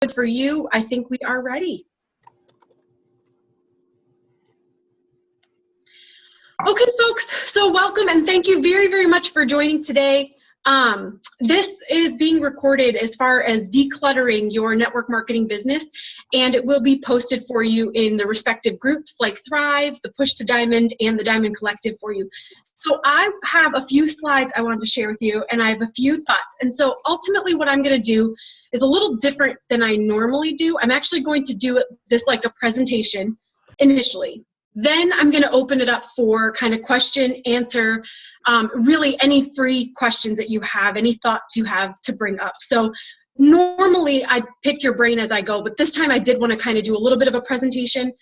good for you, I think we are ready. Okay, folks, so welcome and thank you very, very much for joining today. This is being recorded as far as decluttering your network marketing business, and it will be posted for you in the respective groups like Thrive, the Push to Diamond, and the Diamond Collective for you. So I have a few slides I wanted to share with you, and I have a few thoughts. And so ultimately what I'm going to do is a little different than I normally do. I'm actually going to do this like a presentation initially. Then I'm going to open it up for kind of question, answer, really any free questions that you have, any thoughts you have to bring up. So normally I pick your brain as I go, but this time I did want to kind of do a little bit of a presentation.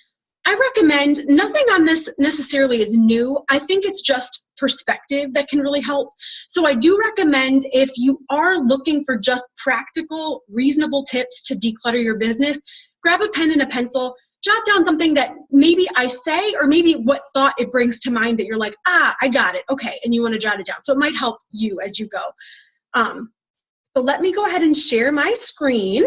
I recommend nothing on this necessarily is new. I think it's just perspective that can really help. So I do recommend if you are looking for just practical, reasonable tips to declutter your business, grab a pen and a pencil. Jot down something that maybe I say or maybe what thought it brings to mind that you're like, I got it, okay, and you want to jot it down. So it might help you as you go. So let me go ahead and share my screen.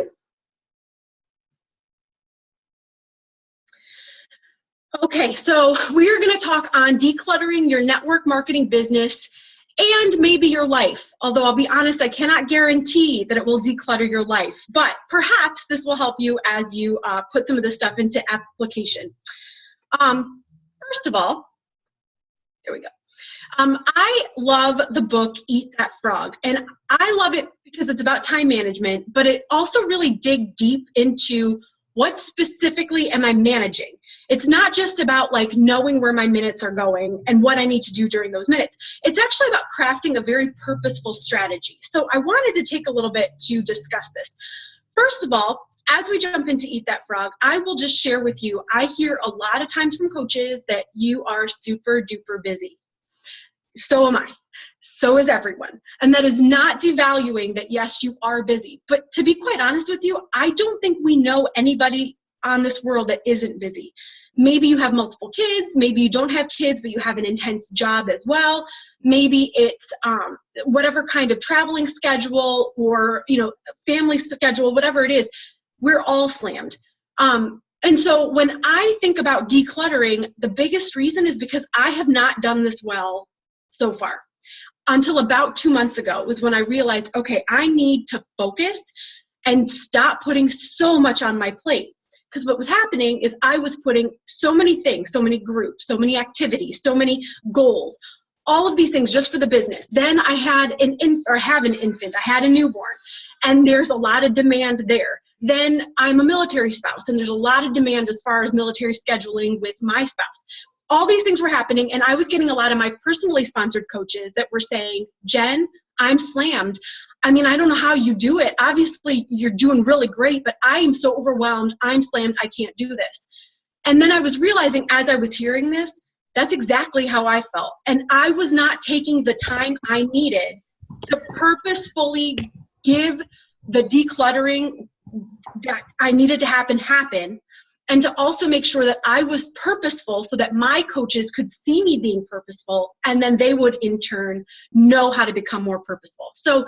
Okay, so we're going to talk on decluttering your network marketing business and maybe your life. Although I'll be honest, I cannot guarantee that it will declutter your life, but perhaps this will help you as you put some of this stuff into application. First of all, there we go. I love the book Eat That Frog, and I love it because it's about time management, but it also really dig deep into what specifically am I managing? It's not just about like knowing where my minutes are going and what I need to do during those minutes. It's actually about crafting a very purposeful strategy. So I wanted to take a little bit to discuss this. First of all, as we jump into Eat That Frog, I will just share with you, I hear a lot of times from coaches that you are super duper busy. So am I. So is everyone. And that is not devaluing that, yes, you are busy. But to be quite honest with you, I don't think we know anybody on this world that isn't busy. Maybe you have multiple kids. Maybe you don't have kids, but you have an intense job as well. Maybe it's whatever kind of traveling schedule or, family schedule, whatever it is, we're all slammed. And so when I think about decluttering, the biggest reason is because I have not done this well so far. Until about 2 months ago was when I realized, okay, I need to focus and stop putting so much on my plate. Because what was happening is I was putting so many things, so many groups, so many activities, so many goals, all of these things just for the business. Then I had have an infant, I had a newborn, and there's a lot of demand there. Then I'm a military spouse, and there's a lot of demand as far as military scheduling with my spouse. All these things were happening, and I was getting a lot of my personally sponsored coaches that were saying, Jen, I'm slammed. I mean, I don't know how you do it. Obviously, you're doing really great, but I am so overwhelmed. I'm slammed. I can't do this. And then I was realizing as I was hearing this, that's exactly how I felt. And I was not taking the time I needed to purposefully give the decluttering that I needed to happen. And to also make sure that I was purposeful so that my coaches could see me being purposeful, and then they would in turn know how to become more purposeful. So,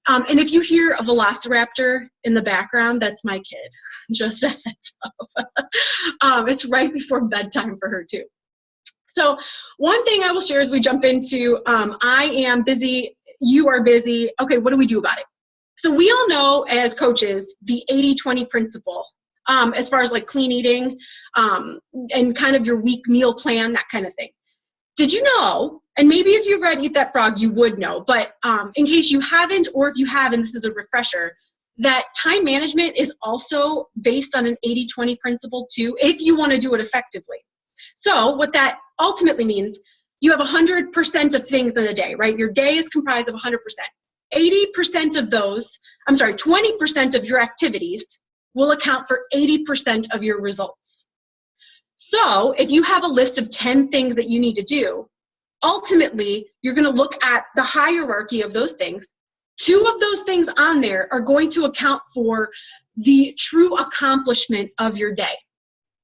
and if you hear a velociraptor in the background, that's my kid, just a heads up. It's right before bedtime for her too. So one thing I will share as we jump into, I am busy, you are busy. Okay, what do we do about it? So we all know as coaches, the 80-20 principle. As far as like clean eating and kind of your week meal plan, that kind of thing. Did you know, and maybe if you've read Eat That Frog, you would know, but in case you haven't, or if you have, and this is a refresher, that time management is also based on an 80-20 principle too, if you want to do it effectively. So what that ultimately means, you have 100% of things in a day, right? Your day is comprised of 100%. 80% of those, 20% of your activities will account for 80% of your results. So if you have a list of 10 things that you need to do, ultimately, you're going to look at the hierarchy of those things. 2 of those things on there are going to account for the true accomplishment of your day.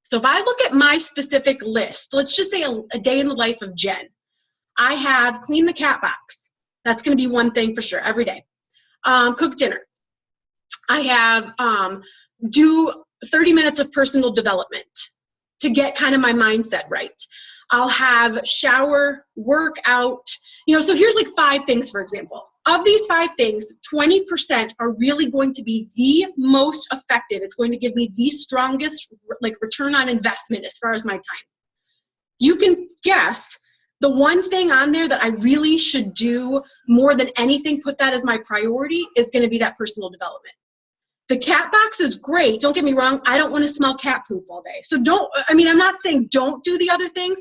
So if I look at my specific list, let's just say a day in the life of Jen. I have clean the cat box. That's going to be one thing for sure every day. Cook dinner. I have do 30 minutes of personal development to get kind of my mindset right. I'll have shower, work out, so here's like 5 things, for example. Of these 5 things, 20% are really going to be the most effective. It's going to give me the strongest return on investment as far as my time. You can guess the one thing on there that I really should do more than anything, put that as my priority, is going to be that personal development. The cat box is great. Don't get me wrong. I don't want to smell cat poop all day. So I'm not saying don't do the other things,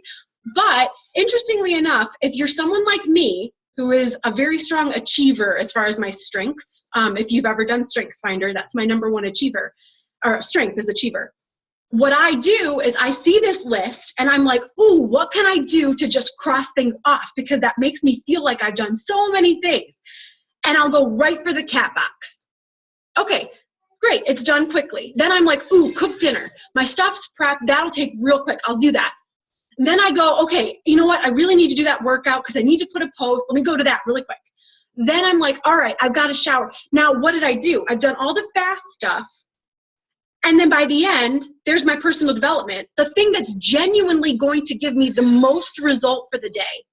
but interestingly enough, if you're someone like me, who is a very strong achiever as far as my strengths, if you've ever done StrengthsFinder, that's my #1 achiever, or strength is achiever. What I do is I see this list and I'm like, ooh, what can I do to just cross things off? Because that makes me feel like I've done so many things. And I'll go right for the cat box. Okay, great, it's done quickly. Then I'm like, ooh, cook dinner. My stuff's prepped, that'll take real quick, I'll do that. Then I go, okay, you know what? I really need to do that workout because I need to put a post. Let me go to that really quick. Then I'm like, all right, I've got to shower. Now, what did I do? I've done all the fast stuff. And then by the end, there's my personal development, the thing that's genuinely going to give me the most result for the day.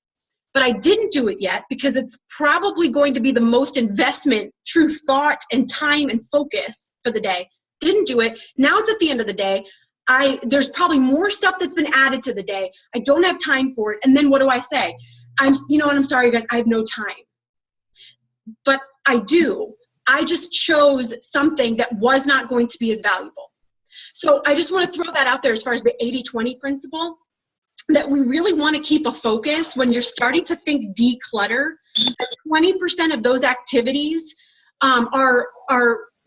But I didn't do it yet because it's probably going to be the most investment, true thought, and time and focus for the day. Didn't do it. Now it's at the end of the day. There's probably more stuff that's been added to the day. I don't have time for it. And then what do I say? I'm sorry, guys, I have no time. But I do. I just chose something that was not going to be as valuable. So I just want to throw that out there as far as the 80-20 principle, that we really want to keep a focus when you're starting to think declutter. That 20% of those activities are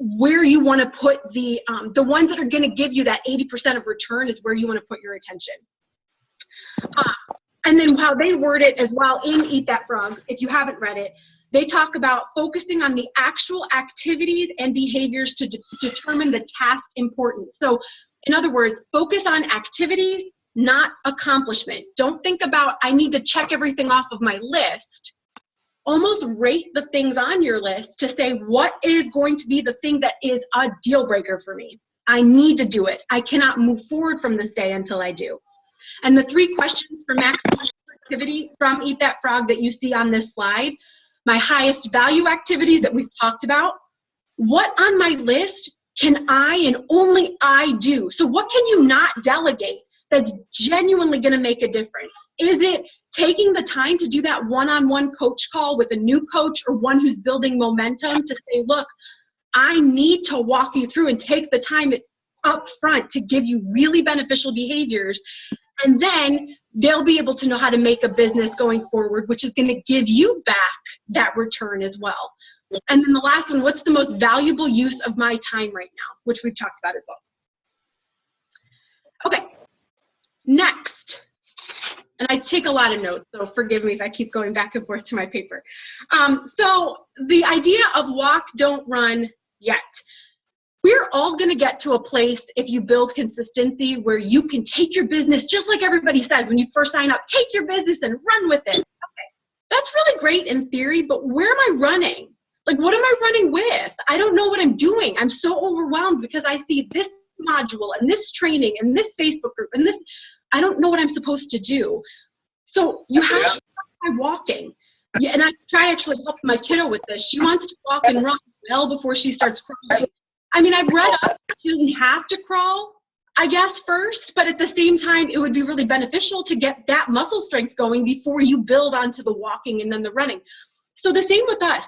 where you want to put the ones that are going to give you that 80% of return is where you want to put your attention. And then how they word it as well in Eat That Frog, if you haven't read it, they talk about focusing on the actual activities and behaviors to determine the task importance. So in other words, focus on activities, not accomplishment. Don't think about, I need to check everything off of my list. Almost rate the things on your list to say, what is going to be the thing that is a deal breaker for me? I need to do it. I cannot move forward from this day until I do. And the 3 questions for maximum productivity from Eat That Frog that you see on this slide, my highest value activities that we've talked about, what on my list can I and only I do? So what can you not delegate that's genuinely going to make a difference? Is it taking the time to do that one-on-one coach call with a new coach or one who's building momentum to say, look, I need to walk you through and take the time up front to give you really beneficial behaviors. And then they'll be able to know how to make a business going forward, which is going to give you back that return as well. And then the last one, what's the most valuable use of my time right now, which we've talked about as well. Okay, next. And I take a lot of notes, so forgive me if I keep going back and forth to my paper. So the idea of walk, don't run yet. We're all going to get to a place, if you build consistency, where you can take your business, just like everybody says when you first sign up, take your business and run with it. Okay, that's really great in theory, but where am I running? Like, what am I running with? I don't know what I'm doing. I'm so overwhelmed because I see this module and this training and this Facebook group and this, I don't know what I'm supposed to do. So you have to start by walking. Yeah, and I try actually helping my kiddo with this. She wants to walk and run well before she starts crawling. I mean, I've read up, she doesn't have to crawl, I guess, first, but at the same time, it would be really beneficial to get that muscle strength going before you build onto the walking and then the running. So the same with us.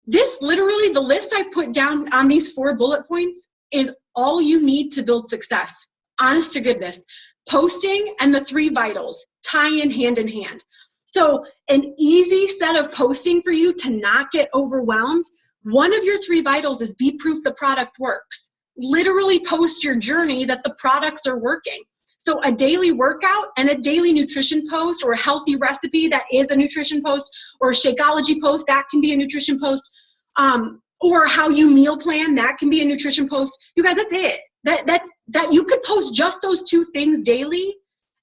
This literally, the list I've put down on these 4 bullet points is all you need to build success. Honest to goodness. Posting and the 3 vitals tie in hand. So an easy set of posting for you to not get overwhelmed. One of your 3 vitals is be proof the product works. Literally post your journey that the products are working. So a daily workout and a daily nutrition post, or a healthy recipe that is a nutrition post, or a Shakeology post, that can be a nutrition post, or how you meal plan, that can be a nutrition post. You guys, that's it. That you could post just those 2 things daily,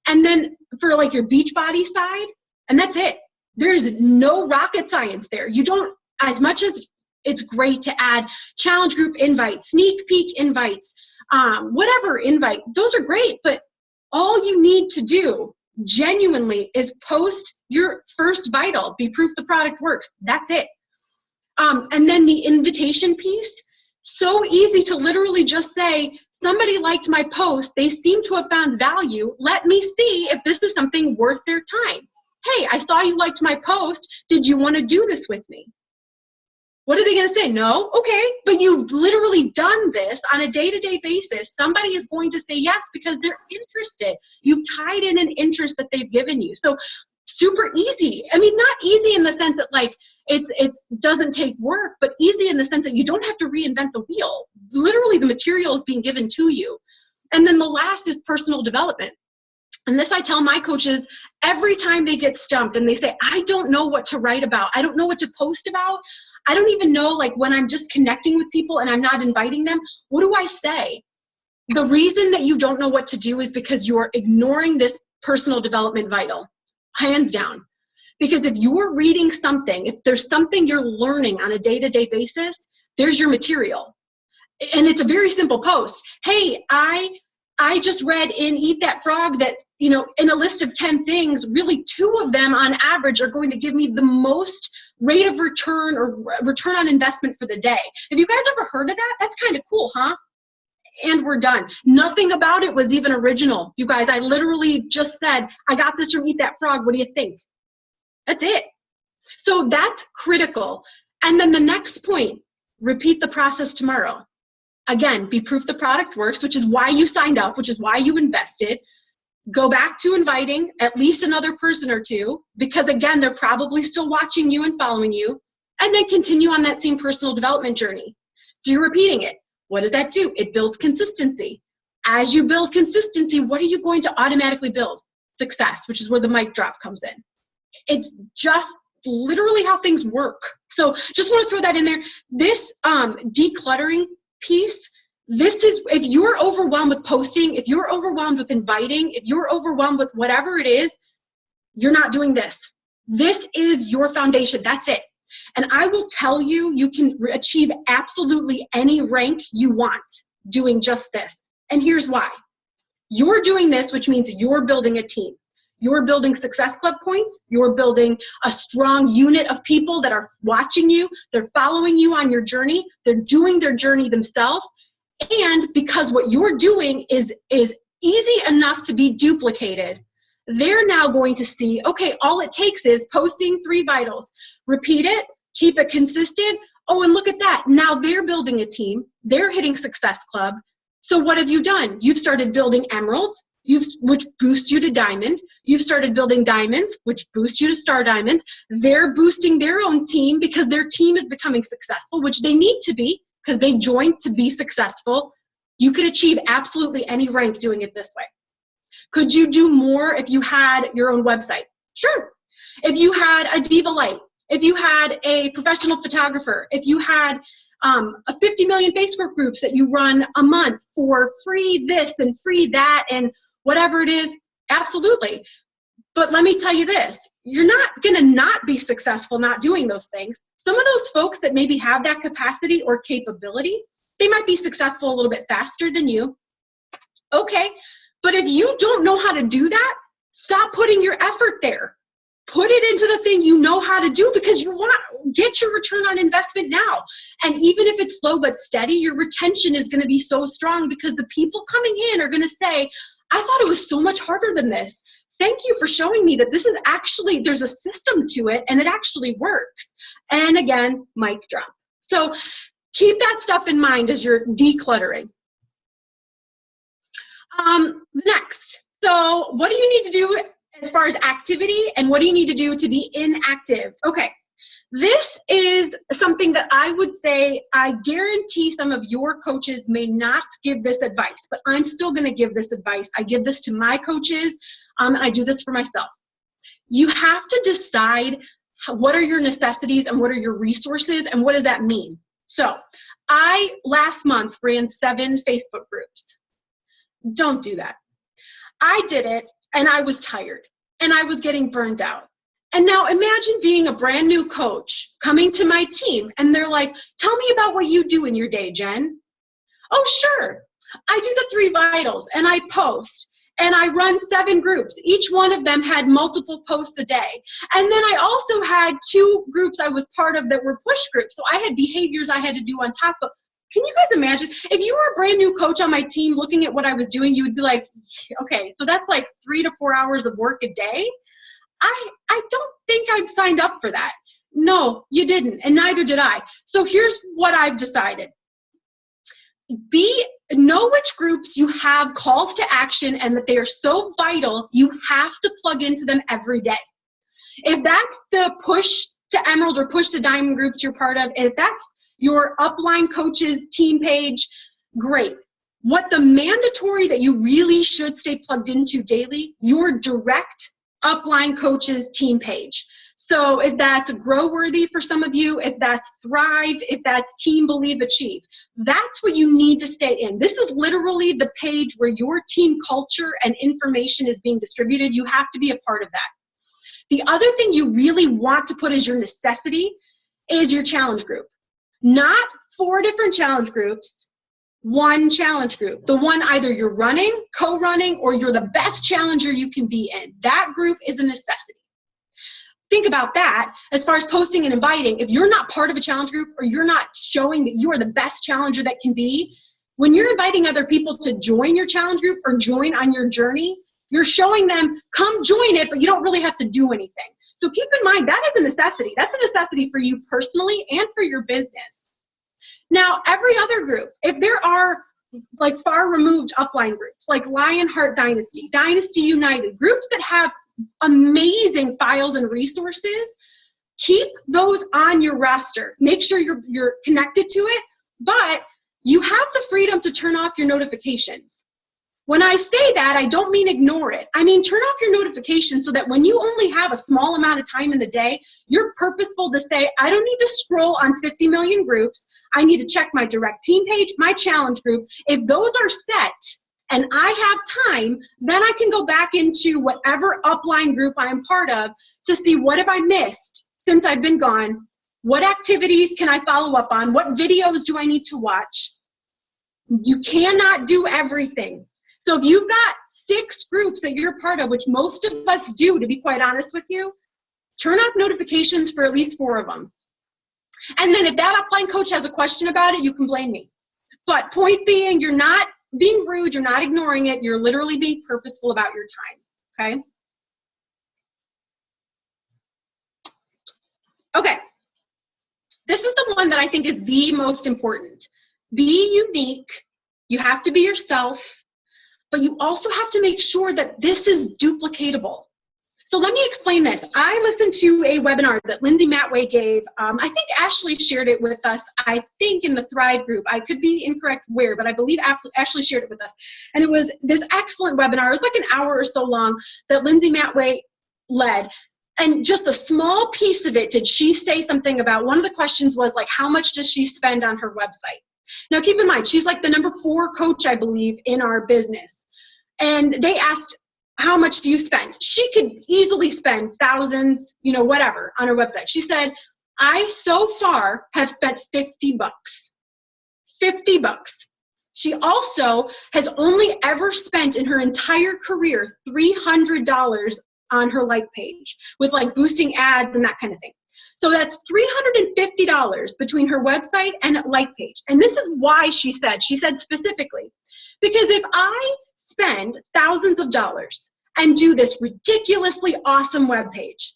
and then for like your Beachbody side, and that's it. There's no rocket science there. You don't, as much as it's great to add challenge group invites, sneak peek invites, whatever, invite. Those are great, but all you need to do genuinely is post your first vital, be proof the product works. That's it. And then the invitation piece, so easy to literally just say, somebody liked my post, they seem to have found value, let me see if this is something worth their time. Hey, I saw you liked my post, did you want to do this with me? What are they going to say? No? Okay, but you've literally done this on a day-to-day basis. Somebody is going to say yes because they're interested. You've tied in an interest that they've given you. So super easy. I mean, not easy in the sense that like it doesn't take work, but easy in the sense that you don't have to reinvent the wheel. Literally the material is being given to you. And then the last is personal development. And this I tell my coaches every time they get stumped and they say, I don't know what to write about. I don't know what to post about. I don't even know, like when I'm just connecting with people and I'm not inviting them, what do I say? The reason that you don't know what to do is because you're ignoring this personal development vital, hands down. Because if you're reading something, if there's something you're learning on a day-to-day basis, there's your material. And it's a very simple post. Hey, I just read in Eat That Frog that, you know, in a list of 10 things, really 2 of them on average are going to give me the most rate of return or return on investment for the day. Have you guys ever heard of that? That's kind of cool, huh? And we're done. Nothing about it was even original. You guys, I literally just said, I got this from Eat That Frog. What do you think? That's it. So that's critical. And then the next point, repeat the process tomorrow. Again, be proof the product works, which is why you signed up, which is why you invested. Go back to inviting at least another person or 2, because again, they're probably still watching you and following you, and then continue on that same personal development journey. So you're repeating it. What does that do? It builds consistency. As you build consistency, what are you going to automatically build? Success, which is where the mic drop comes in. It's just literally how things work. So just want to throw that in there. This decluttering piece, this is, if you're overwhelmed with posting, if you're overwhelmed with inviting, if you're overwhelmed with whatever it is, you're not doing this. This is your foundation. That's it. And I will tell you, you can achieve absolutely any rank you want doing just this. And here's why. You're doing this, which means you're building a team. You're building Success Club points. You're building a strong unit of people that are watching you. They're following you on your journey. They're doing their journey themselves. And because what you're doing is easy enough to be duplicated, they're now going to see, okay, all it takes is posting 3 vitals. Repeat it, keep it consistent. Oh, and look at that. Now they're building a team. They're hitting Success Club. So what have you done? You've started building emeralds, which boosts you to diamond. You've started building diamonds, which boosts you to star diamonds. They're boosting their own team because their team is becoming successful, which they need to be because they joined to be successful. You could achieve absolutely any rank doing it this way. Could you do more if you had your own website? Sure. If you had a Diva Light, if you had a professional photographer, if you had a 50 million Facebook groups that you run a month for free this and free that and whatever it is, absolutely. But let me tell you this, you're not gonna not be successful not doing those things. Some of those folks that maybe have that capacity or capability, they might be successful a little bit faster than you. Okay, but if you don't know how to do that, stop putting your effort there. Put it into the thing you know how to do because you want to get your return on investment now. And even if it's slow but steady, your retention is going to be so strong because the people coming in are going to say, I thought it was so much harder than this. Thank you for showing me that this is actually, there's a system to it and it actually works. And again, mic drop. So keep that stuff in mind as you're decluttering. Next, so what do you need to do as far as activity and what do you need to do to be inactive? Okay, this is something that I would say, I guarantee some of your coaches may not give this advice, but I'm still gonna give this advice. I give this to my coaches, and I do this for myself. You have to decide what are your necessities and what are your resources and what does that mean? So I, last month, ran 7 Facebook groups. Don't do that. I did it and I was tired and I was getting burned out. And now imagine being a brand new coach coming to my team and they're like, tell me about what you do in your day, Jen. Oh, sure. I do the 3 vitals and I post. And I run 7 groups. Each one of them had multiple posts a day. And then I also had 2 groups I was part of that were push groups. So I had behaviors I had to do on top of. Can you guys imagine? If you were a brand new coach on my team looking at what I was doing, you would be like, okay, so that's like 3 to 4 hours of work a day. I don't think I've signed up for that. No, you didn't, and neither did I. So here's what I've decided. Know which groups you have calls to action and that they are so vital, you have to plug into them every day. If that's the push to Emerald or push to Diamond groups you're part of, if that's your upline coaches team page, great. What the mandatory that you really should stay plugged into daily, your direct upline coaches team page. So if that's Grow Worthy for some of you, if that's Thrive, if that's Team Believe Achieve, that's what you need to stay in. This is literally the page where your team culture and information is being distributed. You have to be a part of that. The other thing you really want to put as your necessity is your challenge group. Not 4 different challenge groups, 1 challenge group. The one either you're running, co-running, or you're the best challenger you can be in. That group is a necessity. Think about that as far as posting and inviting. If you're not part of a challenge group or you're not showing that you are the best challenger that can be, when you're inviting other people to join your challenge group or join on your journey, you're showing them, come join it, but you don't really have to do anything. So keep in mind, that is a necessity. That's a necessity for you personally and for your business. Now, every other group, if there are like far removed upline groups, like Lionheart Dynasty, Dynasty United, groups that have amazing files and resources, keep those on your roster. Make sure you're connected to it, but you have the freedom to turn off your notifications. When I say that, I don't mean ignore it. I mean turn off your notifications so that when you only have a small amount of time in the day, you're purposeful to say, I don't need to scroll on 50 million groups. I need to check my direct team page, my challenge group. If those are set, and I have time, then I can go back into whatever upline group I'm part of to see what have I missed since I've been gone, what activities can I follow up on, what videos do I need to watch. You cannot do everything. So if you've got 6 groups that you're part of, which most of us do, to be quite honest with you, turn off notifications for at least 4 of them. And then if that upline coach has a question about it, you can blame me. But point being, you're not being rude, you're not ignoring it, you're literally being purposeful about your time, okay? Okay, this is the one that I think is the most important. Be unique, you have to be yourself, but you also have to make sure that this is duplicatable. So let me explain this. I listened to a webinar that Lindsay Matway gave. I think Ashley shared it with us, I think in the Thrive group. I could be incorrect where, but I believe Ashley shared it with us. And it was this excellent webinar. It was like an hour or so long that Lindsay Matway led. And just a small piece of it did she say something about, one of the questions was like, how much does she spend on her website? Now keep in mind, she's like the number 4 coach, I believe, in our business. And they asked, how much do you spend? She could easily spend thousands, you know, whatever, on her website. She said, I so far have spent $50. $50. She also has only ever spent in her entire career $300 on her like page with like boosting ads and that kind of thing. So that's $350 between her website and like page. And this is why she said specifically, because if I spend thousands of dollars and do this ridiculously awesome webpage,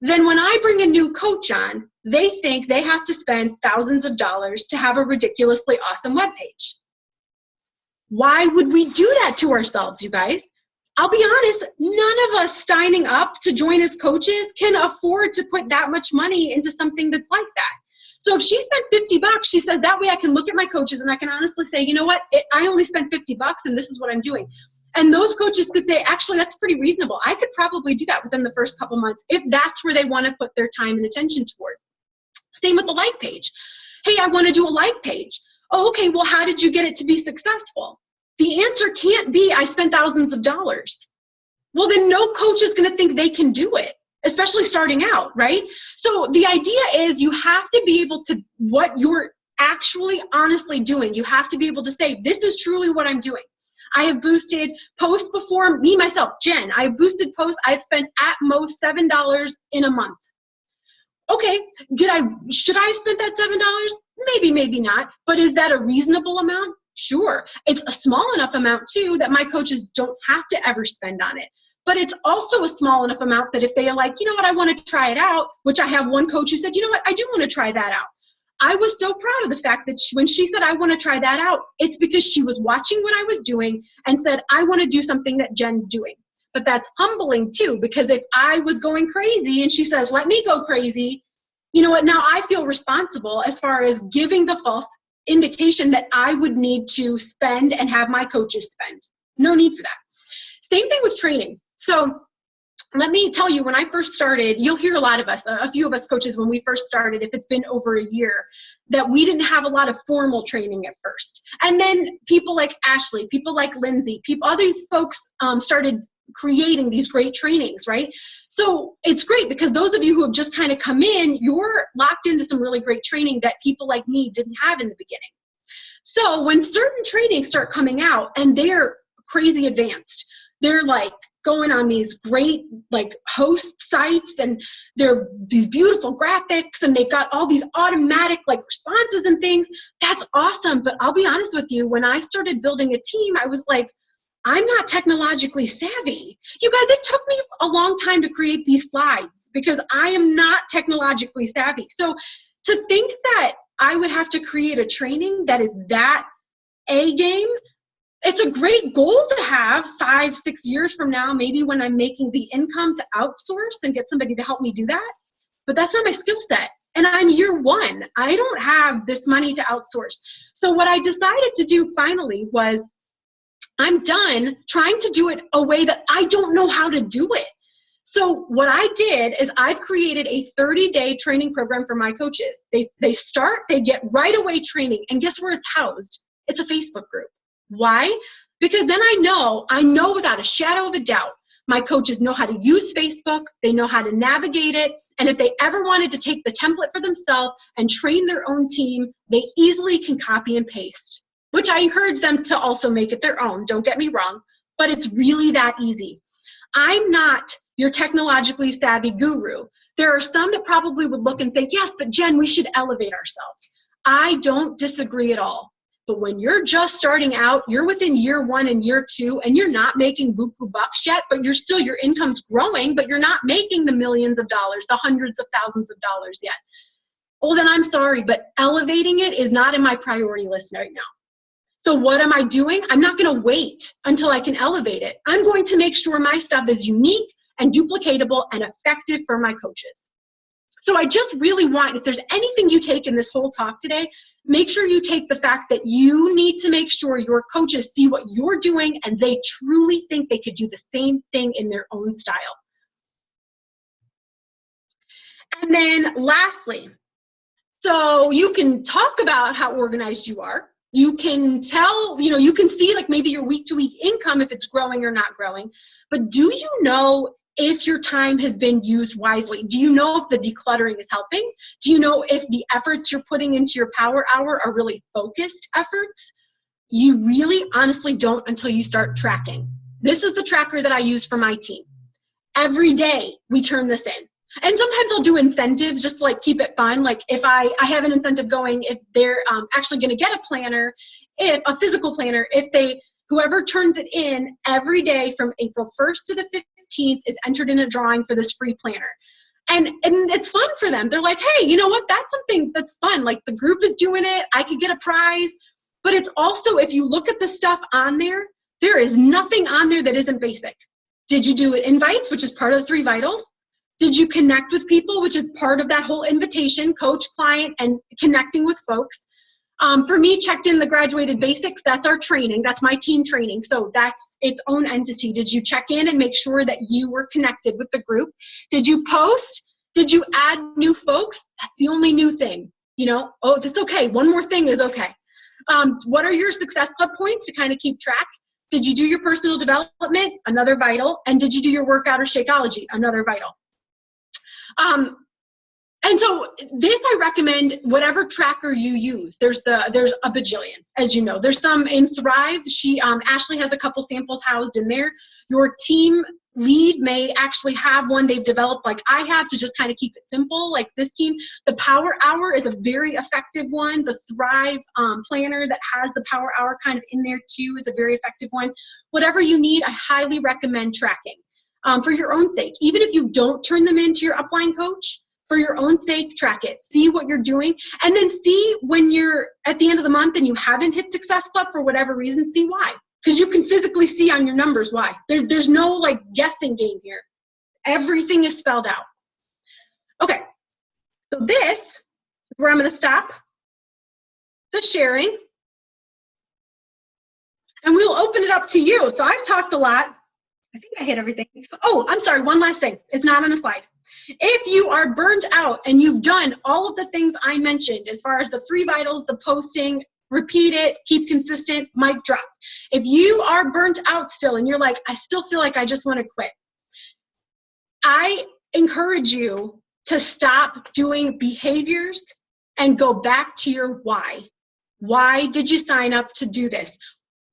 then when I bring a new coach on, they think they have to spend thousands of dollars to have a ridiculously awesome webpage. Why would we do that to ourselves, you guys? I'll be honest, none of us signing up to join as coaches can afford to put that much money into something that's like that. So if she spent $50, she said, that way I can look at my coaches and I can honestly say, you know what, I only spent $50 and this is what I'm doing. And those coaches could say, actually, that's pretty reasonable. I could probably do that within the first couple months if that's where they want to put their time and attention toward. Same with the like page. Hey, I want to do a like page. Oh, okay, well, how did you get it to be successful? The answer can't be, I spent thousands of dollars. Well, then no coach is going to think they can do it, especially starting out, right? So the idea is you have to be able to, what your actually honestly doing. You have to be able to say, this is truly what I'm doing. I have boosted posts before, me, myself, Jen, I have boosted posts. I've spent at most $7 in a month. Okay, should I have spent that $7? Maybe, maybe not. But is that a reasonable amount? Sure. It's a small enough amount too that my coaches don't have to ever spend on it. But it's also a small enough amount that if they are like, you know what, I want to try it out, which I have one coach who said, you know what, I do want to try that out. I was so proud of the fact that when she said, I want to try that out, it's because she was watching what I was doing and said, I want to do something that Jen's doing. But that's humbling too, because if I was going crazy and she says, let me go crazy, you know what, now I feel responsible as far as giving the false indication that I would need to spend and have my coaches spend. No need for that. Same thing with training. So let me tell you, when I first started, you'll hear a lot of us, a few of us coaches, when we first started, if it's been over a year, that we didn't have a lot of formal training at first. And then people like Ashley, people like Lindsay, all these folks started creating these great trainings, right? So it's great because those of you who have just kind of come in, you're locked into some really great training that people like me didn't have in the beginning. So when certain trainings start coming out and they're crazy advanced, they're like going on these great like host sites and they're these beautiful graphics and they've got all these automatic like responses and things. That's awesome. But I'll be honest with you, when I started building a team, I was like, I'm not technologically savvy. You guys, it took me a long time to create these slides because I am not technologically savvy. So to think that I would have to create a training that is that A game, it's a great goal to have 5-6 years from now, maybe when I'm making the income to outsource and get somebody to help me do that. But that's not my skill set. And I'm year one. I don't have this money to outsource. So what I decided to do finally was I'm done trying to do it a way that I don't know how to do it. So what I did is I've created a 30-day training program for my coaches. They get right away training. And guess where it's housed? It's a Facebook group. Why? Because then I know without a shadow of a doubt, my coaches know how to use Facebook, they know how to navigate it, and if they ever wanted to take the template for themselves and train their own team, they easily can copy and paste, which I encourage them to also make it their own, don't get me wrong, but it's really that easy. I'm not your technologically savvy guru. There are some that probably would look and say, yes, but Jen, we should elevate ourselves. I don't disagree at all. But when you're just starting out, you're within year one and year two, and you're not making buku bucks yet, but your income's growing, but you're not making the millions of dollars, the hundreds of thousands of dollars yet. Well, then I'm sorry, but elevating it is not in my priority list right now. So what am I doing? I'm not going to wait until I can elevate it. I'm going to make sure my stuff is unique and duplicatable and effective for my coaches. So I just really want, if there's anything you take in this whole talk today, make sure you take the fact that you need to make sure your coaches see what you're doing and they truly think they could do the same thing in their own style. And then lastly, so you can talk about how organized you are. You can tell, you can see like maybe your week-to-week income, if it's growing or not growing. But do you know if your time has been used wisely? Do you know if the decluttering is helping? Do you know if the efforts you're putting into your power hour are really focused efforts? You really honestly don't until you start tracking. This is the tracker that I use for my team. Every day we turn this in. And sometimes I'll do incentives just to like keep it fun. Like if I have an incentive going, if they're actually going to get a planner, if a physical planner, whoever turns it in every day from April 1st to the 15th is entered in a drawing for this free planner. And it's fun for them. They're like, hey, you know what? That's something that's fun. Like the group is doing it. I could get a prize. But it's also, if you look at the stuff on there, there is nothing on there that isn't basic. Did you do invites, which is part of the 3 vitals? Did you connect with people, which is part of that whole invitation, coach, client, and connecting with folks? For me, checked in the graduated basics, that's our training. That's my team training. So that's its own entity. Did you check in and make sure that you were connected with the group? Did you post? Did you add new folks? That's the only new thing. Oh, that's okay. One more thing is okay. What are your success club points to kind of keep track? Did you do your personal development? Another vital. And did you do your workout or Shakeology? Another vital. And so this, I recommend whatever tracker you use. There's a bajillion, as you know. There's some in Thrive. Ashley has a couple samples housed in there. Your team lead may actually have one they've developed like I have to just kind of keep it simple, like this team. The Power Hour is a very effective one. The Thrive planner that has the Power Hour kind of in there too is a very effective one. Whatever you need, I highly recommend tracking for your own sake. Even if you don't turn them into your upline coach, for your own sake, track it. See what you're doing. And then see when you're at the end of the month and you haven't hit Success Club for whatever reason, see why. Because you can physically see on your numbers why. There's no like guessing game here. Everything is spelled out. Okay, so this is where I'm going to stop the sharing. And we'll open it up to you. So I've talked a lot. I think I hit everything. Oh, I'm sorry, one last thing. It's not on the slide. If you are burned out and you've done all of the things I mentioned, as far as the 3 vitals, the posting, repeat it, keep consistent, mic drop. If you are burnt out still and you're like, I still feel like I just want to quit, I encourage you to stop doing behaviors and go back to your why. Why did you sign up to do this?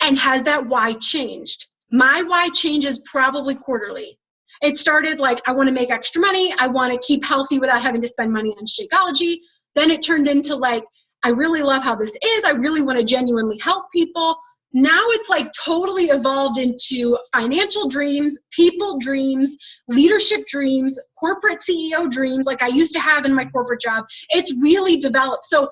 And has that why changed? My why changes probably quarterly. It started like, I want to make extra money. I want to keep healthy without having to spend money on Shakeology. Then it turned into like, I really love how this is. I really want to genuinely help people. Now it's like totally evolved into financial dreams, people dreams, leadership dreams, corporate CEO dreams like I used to have in my corporate job. It's really developed. So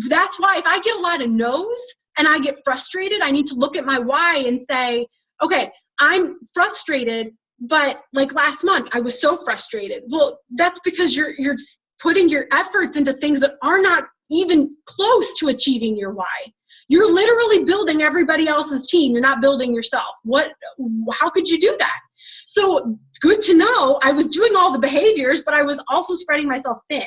that's why if I get a lot of no's and I get frustrated, I need to look at my why and say, okay, I'm frustrated, but like last month, I was so frustrated. Well, that's because you're putting your efforts into things that are not even close to achieving your why. You're literally building everybody else's team. You're not building yourself. How could you do that? So it's good to know I was doing all the behaviors, but I was also spreading myself thin.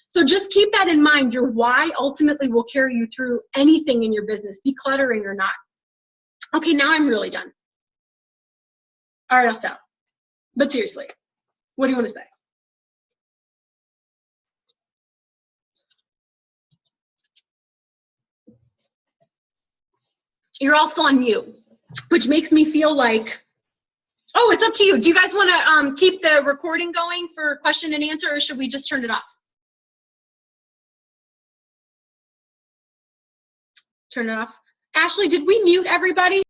So just keep that in mind. Your why ultimately will carry you through anything in your business, decluttering or not. Okay, now I'm really done. All right, I'll stop. But seriously, what do you want to say? You're also on mute, which makes me feel like, oh, it's up to you. Do you guys want to keep the recording going for question and answer, or should we just turn it off? Turn it off. Ashley, did we mute everybody?